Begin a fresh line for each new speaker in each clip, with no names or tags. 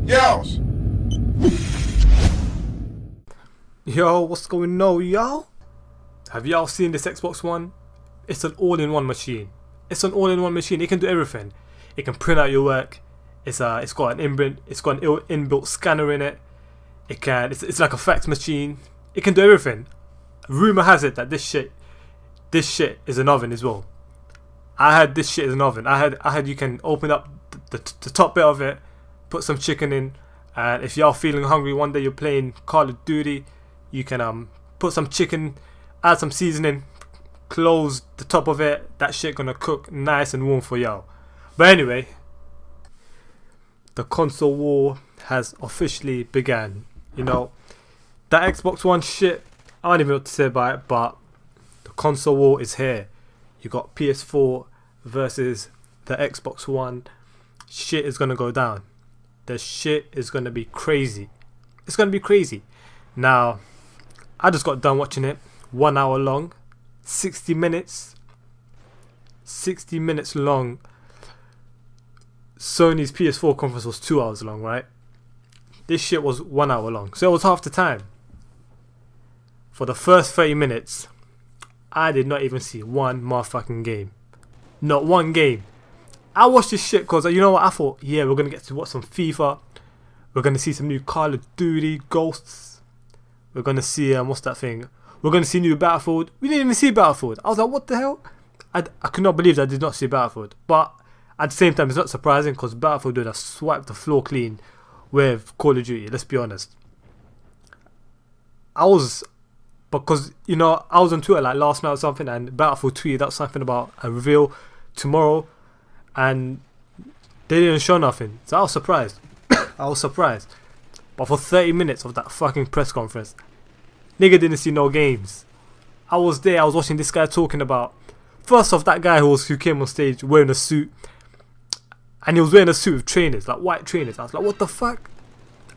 Yos!
Yo, what's going on, y'all? Have y'all seen this Xbox One? It's an all-in-one machine. It's an all-in-one machine. It can do everything. It can print out your work. It's got an inbuilt scanner in it. It's like a fax machine. It can do everything. Rumor has it that this shit is an oven as well. I had this shit as an oven. I had you can open up the top bit of it, put some chicken in, and if y'all feeling hungry one day you're playing Call of Duty, you can put some chicken, add some seasoning, close the top of it. That shit gonna cook nice and warm for y'all. But anyway, the console war has officially begun. You know, that Xbox One shit, I don't even know what to say about it, but the console war is here. You got PS4 versus the Xbox One. Shit is gonna go down. The shit is gonna be crazy. It's gonna be crazy. Now, I just got done watching it. 1 hour long. 60 minutes. 60 minutes long. Sony's PS4 conference was 2 hours long, right? This shit was 1 hour long. So it was half the time. For the first 30 minutes, I did not even see one motherfucking game. Not one game. I watched this shit because, you know what, I thought, yeah, we're going to get to watch some FIFA. We're going to see some new Call of Duty, Ghosts. We're going to see, what's that thing? We're going to see new Battlefield. We didn't even see Battlefield. I was like, what the hell? I could not believe that I did not see Battlefield. But at the same time, it's not surprising because Battlefield would have swiped the floor clean with Call of Duty, let's be honest. Because, you know, I was on Twitter like last night or something, and Battlefield tweeted out something about a reveal tomorrow, and they didn't show nothing. So I was surprised. I was surprised. But for 30 minutes of that fucking press conference, nigga didn't see no games. I was there, I was watching this guy talking about, first off, that guy who came on stage wearing a suit, and he was wearing a suit with trainers, like white trainers. I was like, what the fuck?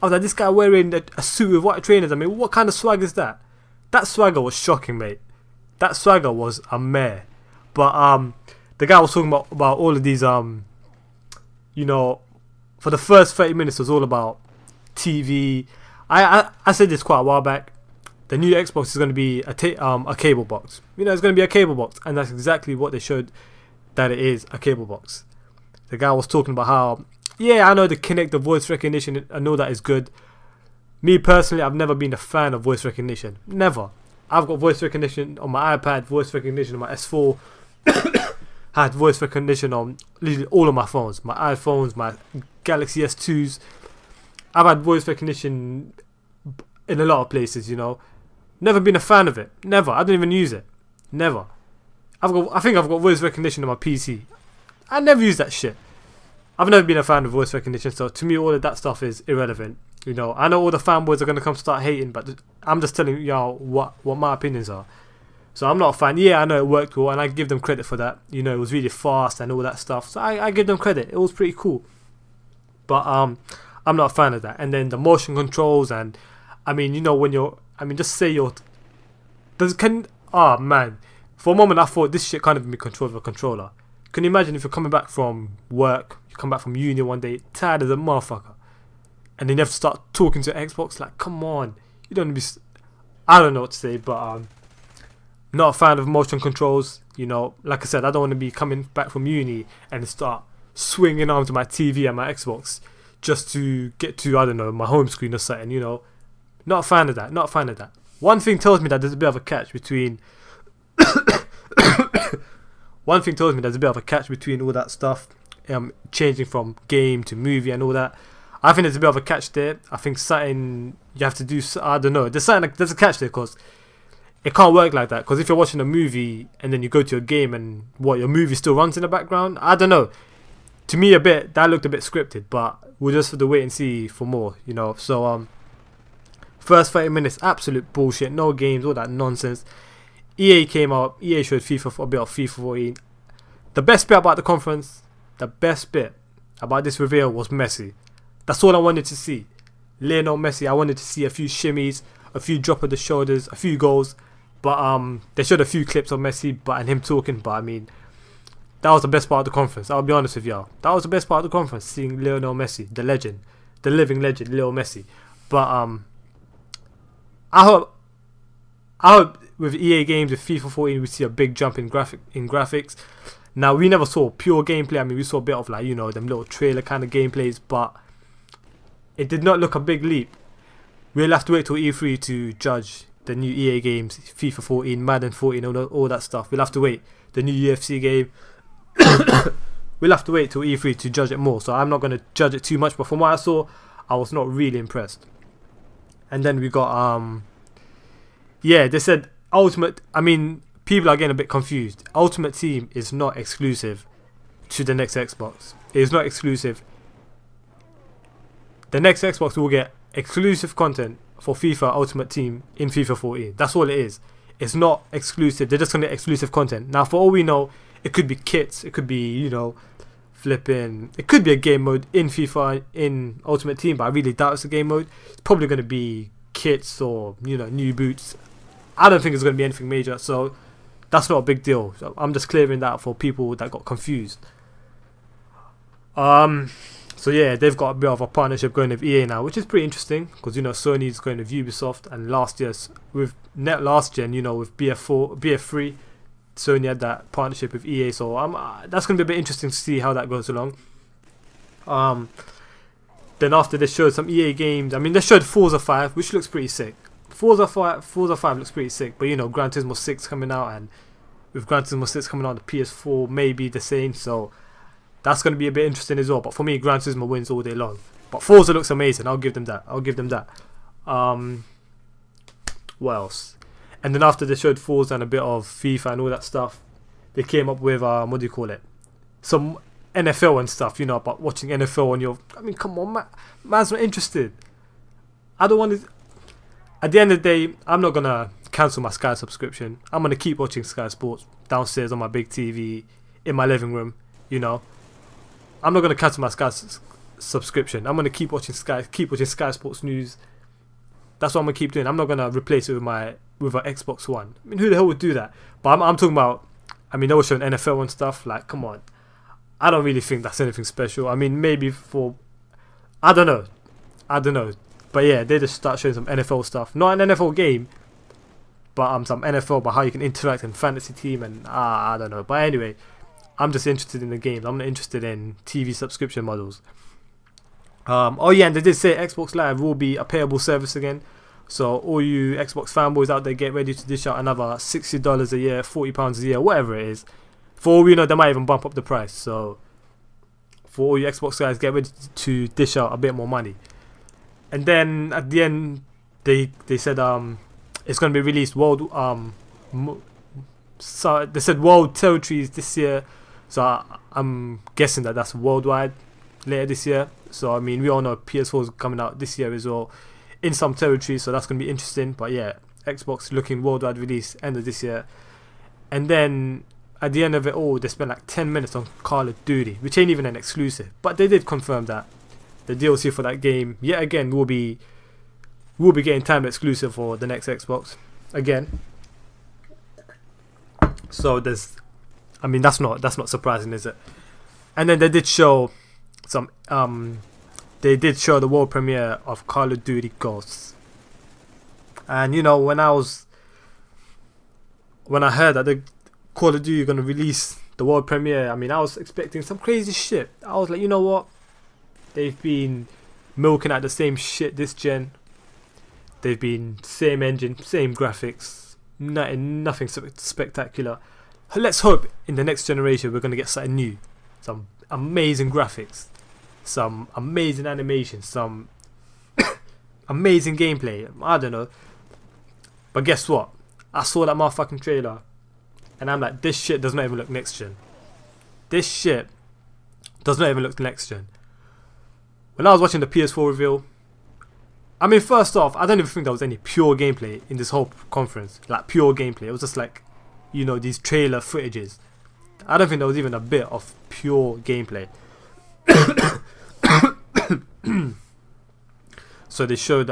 I was like, this guy wearing a suit with white trainers. I mean, what kind of swag is that? That swagger was shocking, mate. That swagger was a mare. But the guy was talking about all of these, you know, for the first 30 minutes it was all about TV. I said this quite a while back. The new Xbox is going to be a cable box. You know, it's going to be a cable box, and that's exactly what they showed that it is, a cable box. The guy was talking about how, yeah, I know the Kinect, the voice recognition, I know that is good. Me personally, I've never been a fan of voice recognition. Never. I've got voice recognition on my iPad, voice recognition on my S4. I had voice recognition on literally all of my phones. My iPhones, my Galaxy S2s. I've had voice recognition in a lot of places, you know. Never been a fan of it. Never. I don't even use it. Never. I think I've got voice recognition on my PC. I never use that shit. I've never been a fan of voice recognition, so to me all of that stuff is irrelevant. You know, I know all the fanboys are going to come start hating, but I'm just telling y'all what my opinions are. So I'm not a fan. Yeah, I know it worked well, and I give them credit for that. You know, it was really fast and all that stuff. So I give them credit. It was pretty cool. But I'm not a fan of that. And then the motion controls, and I mean, you know, just say you're... man. For a moment I thought this shit can't even be controlled with a controller. Can you imagine if you're coming back from work, you come back from uni one day, tired as a motherfucker, and then you have to start talking to Xbox? Like, come on. You don't be... I don't know what to say, but not a fan of motion controls. You know, like I said, I don't want to be coming back from uni and start swinging arms to my TV and my Xbox just to get to, I don't know, my home screen or something, you know. Not a fan of that. Not a fan of that. One thing tells me that there's a bit of a catch between... One thing tells me there's a bit of a catch between all that stuff, changing from game to movie and all that. I think there's a bit of a catch there. I think something you have to do, I don't know. There's a catch there because it can't work like that. Because if you're watching a movie and then you go to a game and your movie still runs in the background, I don't know. To me, that looked a bit scripted, but we'll just have to wait and see for more, you know. So first 30 minutes, absolute bullshit. No games, all that nonsense. EA came out. EA showed a bit of FIFA 14. The best bit about the conference, the best bit about this reveal was Messi. That's all I wanted to see. Lionel Messi. I wanted to see a few shimmies, a few drop of the shoulders, a few goals. But they showed a few clips of Messi and him talking. But I mean, that was the best part of the conference. I'll be honest with y'all. That was the best part of the conference, seeing Lionel Messi, the legend, the living legend, Lionel Messi. But I hope with EA games, with FIFA 14, we see a big jump in graphics. Now, we never saw pure gameplay. I mean, we saw a bit of, like, you know, them little trailer kind of gameplays, but it did not look a big leap. We'll have to wait till E3 to judge the new EA games, FIFA 14, Madden 14, all that stuff. We'll have to wait. The new UFC game. We'll have to wait till E3 to judge it more. So I'm not going to judge it too much. But from what I saw, I was not really impressed. And then we got, yeah, they said Ultimate. I mean, people are getting a bit confused. Ultimate Team is not exclusive to the next Xbox. It is not exclusive. The next Xbox will get exclusive content for FIFA Ultimate Team in FIFA 14. That's all it is. It's not exclusive. They're just going to get exclusive content. Now, for all we know, it could be kits. It could be, you know, flipping. It could be a game mode in FIFA in Ultimate Team, but I really doubt it's a game mode. It's probably going to be kits or, you know, new boots. I don't think it's going to be anything major, so that's not a big deal. So I'm just clearing that for people that got confused. So yeah, they've got a bit of a partnership going with EA now, which is pretty interesting because, you know, Sony's going with Ubisoft, and last gen, you know, with BF3, Sony had that partnership with EA. So that's going to be a bit interesting to see how that goes along. Then after they showed some EA games. I mean, they showed Forza 5, which looks pretty sick. Forza 5 looks pretty sick, but, you know, Gran Turismo 6 coming out, and with Gran Turismo 6 coming out on the PS4, maybe the same. So that's going to be a bit interesting as well. But for me, Gran Turismo wins all day long. But Forza looks amazing. I'll give them that. What else? And then after they showed Forza and a bit of FIFA and all that stuff, they came up with, what do you call it? Some NFL and stuff, you know, but watching NFL on your... I mean, come on, man's not interested. I don't want to... At the end of the day, I'm not going to cancel my Sky subscription. I'm going to keep watching Sky Sports downstairs on my big TV in my living room, you know. I'm not going to cancel my Sky subscription. I'm going to keep watching Sky Sports News. That's what I'm going to keep doing. I'm not going to replace it with an Xbox One. I mean, who the hell would do that? But I'm talking about... I mean, they were showing NFL and stuff. Like, come on. I don't really think that's anything special. I mean, maybe for... I don't know. But yeah, they just start showing some NFL stuff. Not an NFL game, but some NFL, but how you can interact in fantasy team, and I don't know. But anyway, I'm just interested in the games. I'm not interested in TV subscription models. Oh yeah, and they did say Xbox Live will be a payable service again. So all you Xbox fanboys out there, get ready to dish out another $60 a year, £40 a year, whatever it is. For all we know, they might even bump up the price. So for all you Xbox guys, get ready to dish out a bit more money. And then at the end, they said it's going to be released world so they said world territories this year. So I'm guessing that's worldwide later this year. So I mean, we all know PS4 is coming out this year as well in some territories, so that's going to be interesting. But yeah, Xbox looking worldwide release end of this year. And then at the end of it all, they spent like 10 minutes on Call of Duty, which ain't even an exclusive, but they did confirm that the DLC for that game yet again will be getting timed exclusive for the next Xbox again. So there's, I mean, that's not surprising, is it? And then they did show some the world premiere of Call of Duty Ghosts. And you know, when I heard that the Call of Duty are gonna release the world premiere, I mean, I was expecting some crazy shit. I was like, you know what? They've been milking at the same shit this gen. They've been same engine, same graphics, nothing spectacular. Let's hope in the next generation we're gonna get something new, some amazing graphics, some amazing animation, some amazing gameplay. I don't know. But guess what? I saw that motherfucking trailer, and I'm like, this shit does not even look next gen. This shit does not even look next gen. When I was watching the PS4 reveal, I mean, first off, I don't even think there was any pure gameplay in this whole conference. Like, pure gameplay. It was just like, you know, these trailer footages. I don't think there was even a bit of pure gameplay. So they showed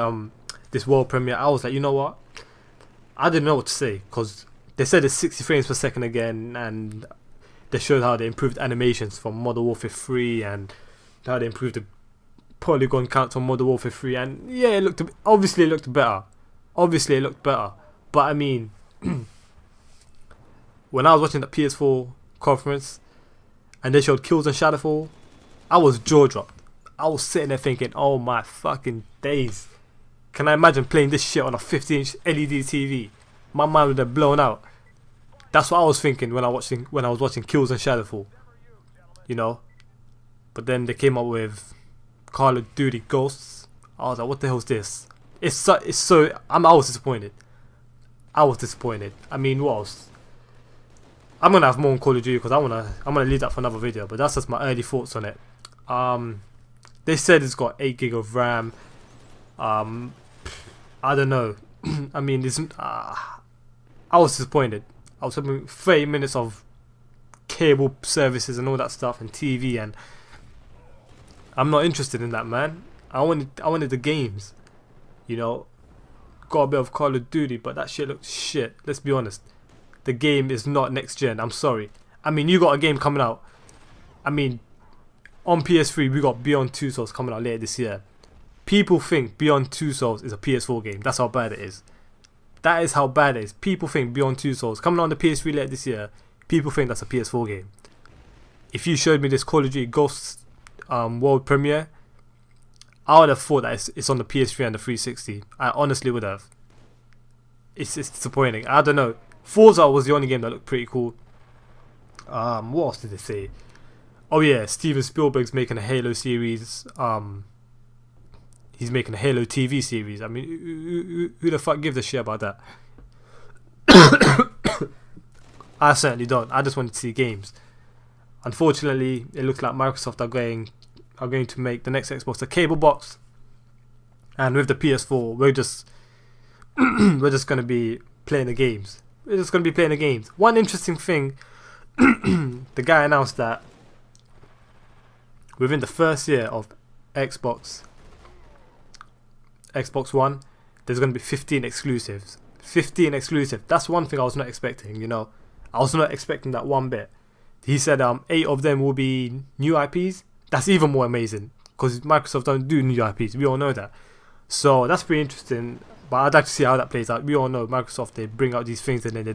this world premiere. I was like, you know what? I didn't know what to say, because they said it's 60 frames per second again, and they showed how they improved animations from Modern Warfare 3 and how they improved the polygon count on Modern Warfare 3, and yeah, it looked better. Obviously, it looked better. But I mean, when I was watching the PS4 conference and they showed Kills and Shadowfall, I was jaw dropped. I was sitting there thinking, oh my fucking days. Can I imagine playing this shit on a 50-inch LED TV? My mind would have blown out. That's what I was thinking when I was watching Kills and Shadowfall. You know? But then they came up with Call of Duty Ghosts. I was like, what the hell's this? I was disappointed. I mean, what else? I'm gonna have more on Call of Duty because I'm gonna leave that for another video. But that's just my early thoughts on it. They said it's got 8 gig of RAM. I don't know. I mean, I was disappointed. I was having 30 minutes of cable services and all that stuff and TV, and I'm not interested in that, man. I wanted the games. You know, got a bit of Call of Duty, but that shit looks shit. Let's be honest. The game is not next gen. I'm sorry. I mean, you got a game coming out. I mean, on PS3 we got Beyond Two Souls coming out later this year. People think Beyond Two Souls is a PS4 game. That's how bad it is. That is how bad it is. People think Beyond Two Souls coming out on the PS3 later this year. People think that's a PS4 game. If you showed me this Call of Duty Ghosts world premiere, I would have thought that it's on the PS3 and the 360. I honestly would have. It's disappointing. I don't know. Forza was the only game that looked pretty cool. What else did they say? Oh yeah, Steven Spielberg's making a Halo series. He's making a Halo TV series. I mean, who the fuck gives a shit about that? I certainly don't. I just want to see games. Unfortunately, it looks like Microsoft are going to make the next Xbox a cable box, and with the PS4, we're just going to be playing the games. We're just going to be playing the games. One interesting thing, the guy announced that within the first year of Xbox One, there's going to be 15 exclusives. 15 exclusive. That's one thing I was not expecting, you know. I was not expecting that one bit. He said 8 of them will be new IPs. That's even more amazing because Microsoft don't do new IPs. We all know that. So that's pretty interesting. But I'd like to see how that plays out. We all know Microsoft, they bring out these things and then they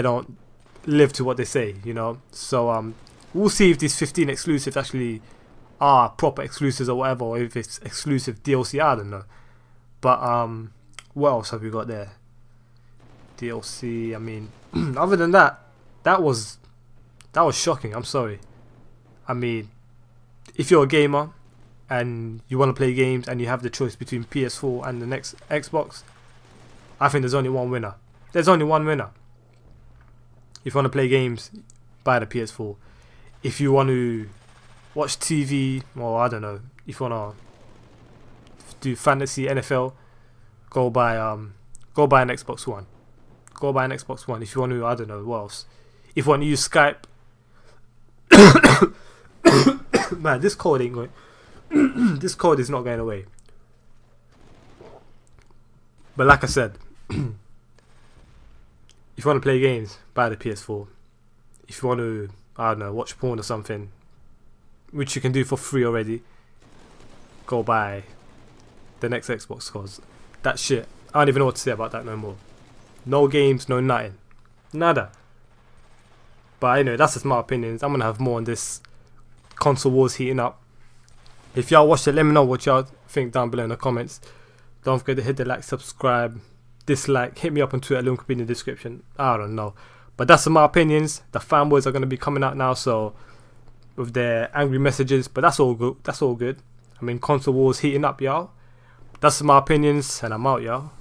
don't live to what they say, you know. So we'll see if these 15 exclusives actually are proper exclusives or whatever, or if it's exclusive DLC. I don't know. But what else have we got there? DLC. I mean, other than that, that was shocking. I'm sorry. I mean, if you're a gamer and you want to play games and you have the choice between PS4 and the next Xbox, I think there's only one winner. There's only one winner. If you want to play games, buy the PS4. If you want to watch TV, well, I don't know. If you want to do fantasy NFL, go buy an Xbox One. Go buy an Xbox One. If you want to, I don't know what else. If you want to use Skype, man, this cold ain't going. This cold is not going away. But like I said, if you want to play games, buy the PS4. If you want to, I don't know, watch porn or something, which you can do for free already, go buy the next Xbox, cause that shit, I don't even know what to say about that no more. No games, no nothing. Nada. But anyway, that's just my opinions. I'm gonna have more on this console wars heating up. If y'all watched it, let me know what y'all think down below in the comments. Don't forget to hit the like, subscribe, dislike, hit me up on Twitter, link will be in the description. I don't know. But that's my opinions. The fanboys are gonna be coming out now, so with their angry messages, but that's all good. That's all good. I mean, console wars heating up, y'all. That's my opinions, and I'm out, y'all.